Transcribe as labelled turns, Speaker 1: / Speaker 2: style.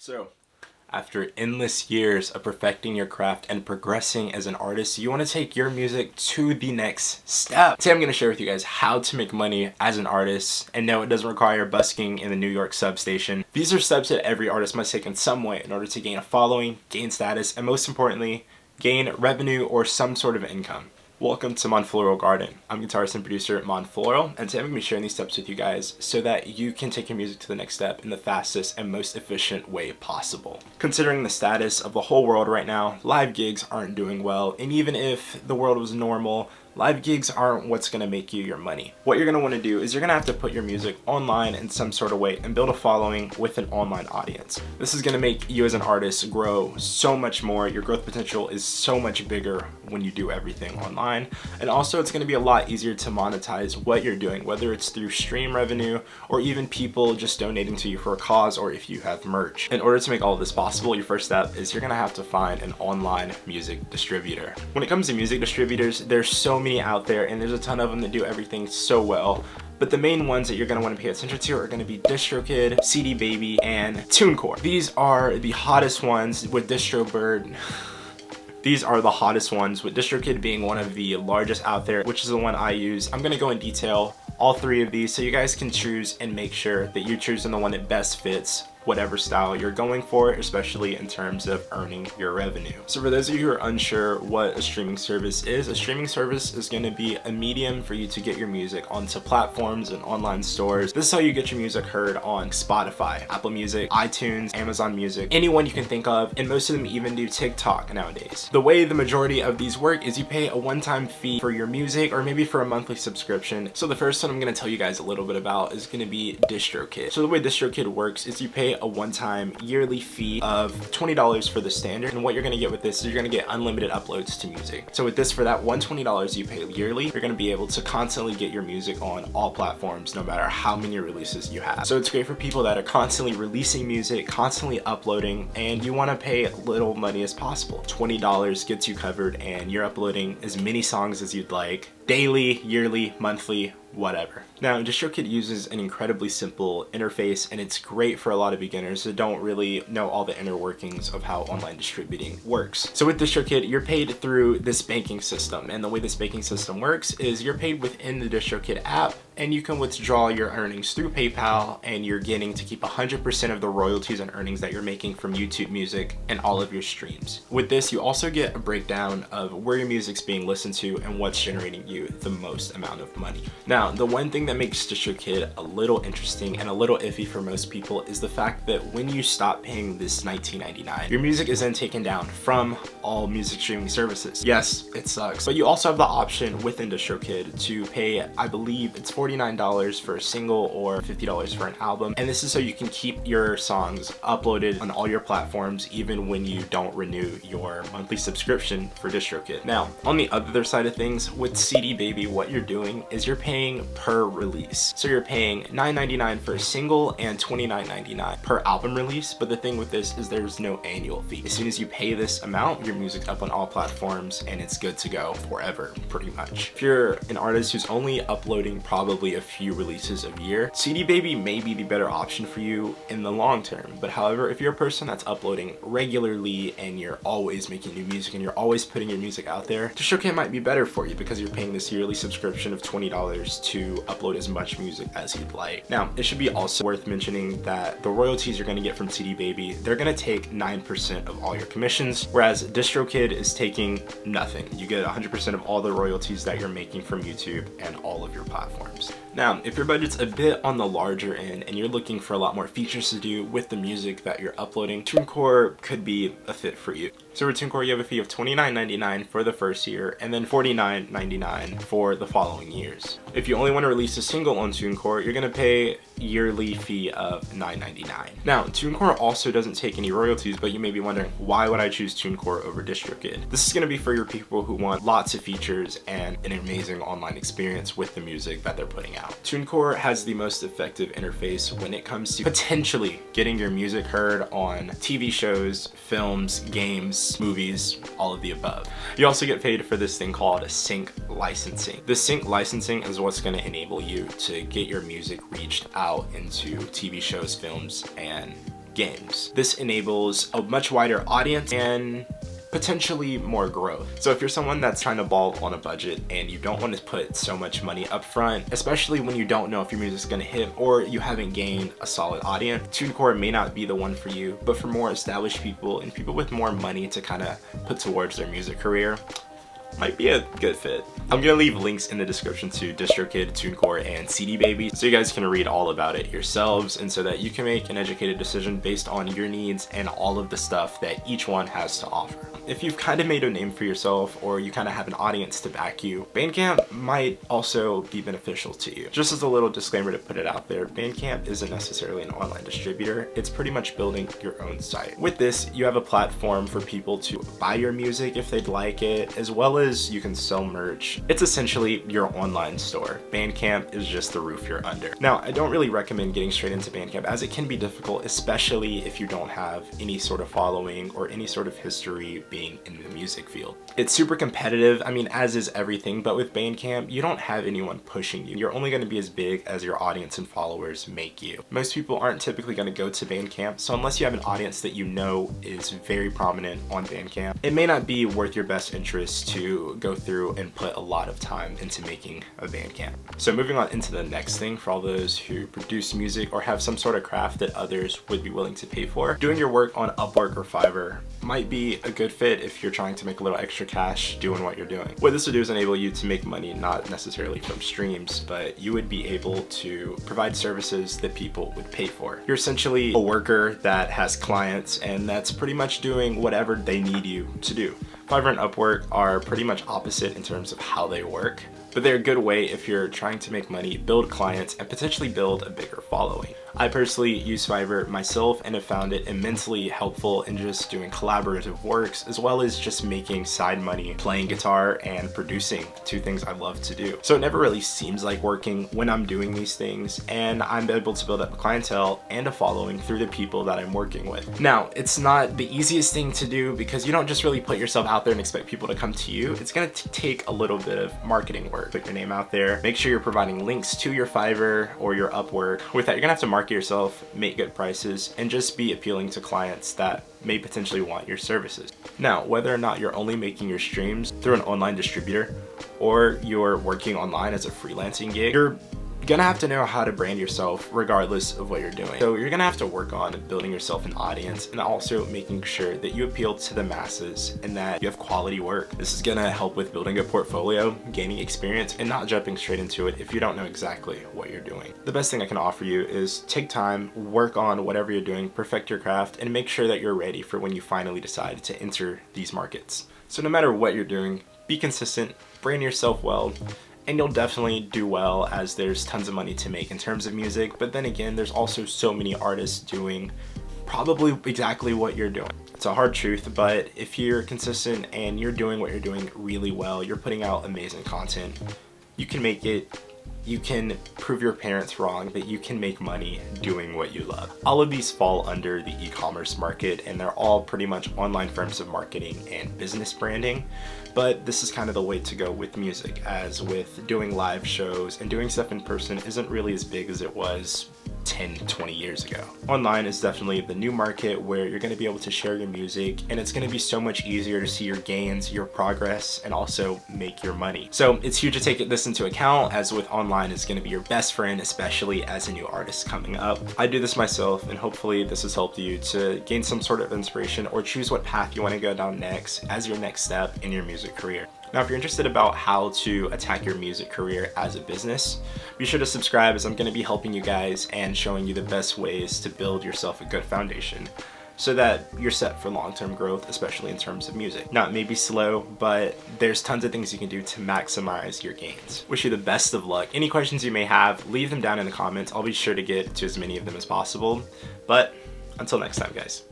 Speaker 1: So, after endless years of perfecting your craft and progressing as an artist, you want to take your music to the next step. Today I'm going to share with you guys how to make money as an artist. And no, it doesn't require busking in the New York substation. These are steps that every artist must take in some way in order to gain a following, gain status, and most importantly, gain revenue or some sort of income. Welcome to Monfloral Garden. I'm guitarist and producer Monfloral, and today I'm going to be sharing these steps with you guys so that you can take your music to the next step in the fastest and most efficient way possible. Considering the status of the whole world right now, live gigs aren't doing well, and even if the world was normal, live gigs aren't what's going to make you your money. What you're going to want to do is you're going to have to put your music online in some sort of way and build a following with an online audience. This is going to make you as an artist grow so much more. Your growth potential is so much bigger when you do everything online. And also it's going to be a lot easier to monetize what you're doing, whether it's through stream revenue or even people just donating to you for a cause, or if you have merch. In order to make all of this possible, your first step is you're going to have to find an online music distributor. When it comes to music distributors, there's so many out there and there's a ton of them that do everything so well. But the main ones that you're going to want to pay attention to are going to be Distrokid, CD Baby, and TuneCore. These are the hottest ones, with These are the hottest ones, with Distrokid being one of the largest out there, which is the one I use. I'm going to go in detail all three of these so you guys can choose and make sure that you're choosing the one that best fits whatever style you're going for, especially in terms of earning your revenue. So for those of you who are unsure what a streaming service is going to be a medium for you to get your music onto platforms and online stores. This is how you get your music heard on Spotify, Apple Music, iTunes, Amazon Music, anyone you can think of, and most of them even do TikTok nowadays. The way the majority of these work is you pay a one-time fee for your music or maybe for a monthly subscription. So the first one I'm going to tell you guys a little bit about is going to be Distrokid. So the way Distrokid works is you pay a one-time yearly fee of $20 for the standard, and what you're going to get with this is you're going to get unlimited uploads to music. So with this, for that $120 you pay yearly, you're going to be able to constantly get your music on all platforms no matter how many releases you have. So it's great for people that are constantly releasing music, constantly uploading, and you want to pay little money as possible. $20 gets you covered and you're uploading as many songs as you'd like, daily, yearly, monthly, whatever. Now, Distrokid uses an incredibly simple interface, and it's great for a lot of beginners that don't really know all the inner workings of how online distributing works. So with Distrokid, you're paid through this banking system, and the way this banking system works is you're paid within the Distrokid app, and you can withdraw your earnings through PayPal, and you're getting to keep 100% of the royalties and earnings that you're making from YouTube Music and all of your streams. With this, you also get a breakdown of where your music's being listened to and what's generating you the most amount of money. Now, the one thing that makes Distrokid a little interesting and a little iffy for most people is the fact that when you stop paying this $19.99, your music is then taken down from all music streaming services. Yes, it sucks, but you also have the option within Distrokid to pay, I believe it's $49 for a single or $50 for an album, and this is so you can keep your songs uploaded on all your platforms even when you don't renew your monthly subscription for Distrokid. Now, on the other side of things, with CD Baby, what you're doing is you're paying per release. So you're paying $9.99 for a single and $29.99 per album release, but the thing with this is there's no annual fee. As soon as you pay this amount, your music's up on all platforms and it's good to go forever, pretty much. If you're an artist who's only uploading probably a few releases a year, CD Baby may be the better option for you in the long term. But however, if you're a person that's uploading regularly and you're always making new music and you're always putting your music out there, Distrokid might be better for you because you're paying this yearly subscription of $20 to upload as much music as you'd like. Now, it should be also worth mentioning that the royalties you're going to get from CD Baby, they're going to take 9% of all your commissions, whereas Distrokid is taking nothing. You get 100% of all the royalties that you're making from YouTube and all of your platforms. Now, if your budget's a bit on the larger end and you're looking for a lot more features to do with the music that you're uploading, TuneCore could be a fit for you. So for TuneCore, you have a fee of $29.99 for the first year and then $49.99 for the following years. If you only want to release a single on TuneCore, you're going to pay a yearly fee of $9.99. Now, TuneCore also doesn't take any royalties, but you may be wondering, why would I choose TuneCore over Distrokid? This is going to be for your people who want lots of features and an amazing online experience with the music that they're putting out. TuneCore has the most effective interface when it comes to potentially getting your music heard on TV shows, films, games, movies, all of the above. You also get paid for this thing called sync licensing. The sync licensing is what's going to enable you to get your music reached out into TV shows, films, and games. This enables a much wider audience and potentially more growth. So if you're someone that's trying to ball on a budget and you don't want to put so much money up front, especially when you don't know if your music's gonna hit or you haven't gained a solid audience, TuneCore may not be the one for you, but for more established people and people with more money to kind of put towards their music career, might be a good fit. I'm gonna leave links in the description to Distrokid, TuneCore, and CD Baby so you guys can read all about it yourselves and so that you can make an educated decision based on your needs and all of the stuff that each one has to offer. If you've kind of made a name for yourself or you kind of have an audience to back you, Bandcamp might also be beneficial to you. Just as a little disclaimer to put it out there, Bandcamp isn't necessarily an online distributor. It's pretty much building your own site. With this, you have a platform for people to buy your music if they'd like it, as well as you can sell merch. It's essentially your online store. Bandcamp is just the roof you're under. Now, I don't really recommend getting straight into Bandcamp as it can be difficult, especially if you don't have any sort of following or any sort of history being in the music field. It's super competitive, I mean, as is everything, but with Bandcamp, you don't have anyone pushing you. You're only going to be as big as your audience and followers make you. Most people aren't typically going to go to Bandcamp, so unless you have an audience that you know is very prominent on Bandcamp, it may not be worth your best interest to go through and put a lot of time into making a Bandcamp. So moving on into the next thing, for all those who produce music or have some sort of craft that others would be willing to pay for, doing your work on Upwork or Fiverr might be a good fit if you're trying to make a little extra cash doing what you're doing. What this will do is enable you to make money not necessarily from streams, but you would be able to provide services that people would pay for. You're essentially a worker that has clients and that's pretty much doing whatever they need you to do. Fiverr and Upwork are pretty much opposite in terms of how they work, but they're a good way if you're trying to make money, build clients, and potentially build a bigger following. I personally use Fiverr myself and have found it immensely helpful in just doing collaborative works, as well as just making side money, playing guitar and producing, two things I love to do. So it never really seems like working when I'm doing these things, and I'm able to build up a clientele and a following through the people that I'm working with. Now, it's not the easiest thing to do because you don't just really put yourself out there and expect people to come to you. It's gonna take a little bit of marketing work. Put your name out there, make sure you're providing links to your Fiverr or your Upwork. With that, you're gonna have to market yourself, make good prices, and just be appealing to clients that may potentially want your services. Now, whether or not you're only making your streams through an online distributor or you're working online as a freelancing gig, you're gonna have to know how to brand yourself regardless of what you're doing. So you're gonna have to work on building yourself an audience and also making sure that you appeal to the masses and that you have quality work. This is gonna help with building a portfolio, gaining experience, and not jumping straight into it if you don't know exactly what you're doing. The best thing I can offer you is take time, work on whatever you're doing, perfect your craft, and make sure that you're ready for when you finally decide to enter these markets. So no matter what you're doing, be consistent, brand yourself well, and you'll definitely do well as there's tons of money to make in terms of music. But then again, there's also so many artists doing probably exactly what you're doing. It's a hard truth, but if you're consistent and you're doing what you're doing really well, you're putting out amazing content, you can make it. You can prove your parents wrong that you can make money doing what you love. All of these fall under the e-commerce market, and they're all pretty much online firms of marketing and business branding. But this is kind of the way to go with music, as with doing live shows and doing stuff in person isn't really as big as it was 10, 20 years ago. Online is definitely the new market where you're going to be able to share your music, and it's going to be so much easier to see your gains, your progress, and also make your money. So it's huge to take this into account, as with online is going to be your best friend, especially as a new artist coming up. I do this myself, and hopefully this has helped you to gain some sort of inspiration or choose what path you want to go down next as your next step in your music career. Now, if you're interested about how to attack your music career as a business, be sure to subscribe, as I'm going to be helping you guys and showing you the best ways to build yourself a good foundation so that you're set for long-term growth, especially in terms of music. Now, it may be slow, but there's tons of things you can do to maximize your gains. Wish you the best of luck. Any questions you may have, leave them down in the comments. I'll be sure to get to as many of them as possible. But until next time, guys.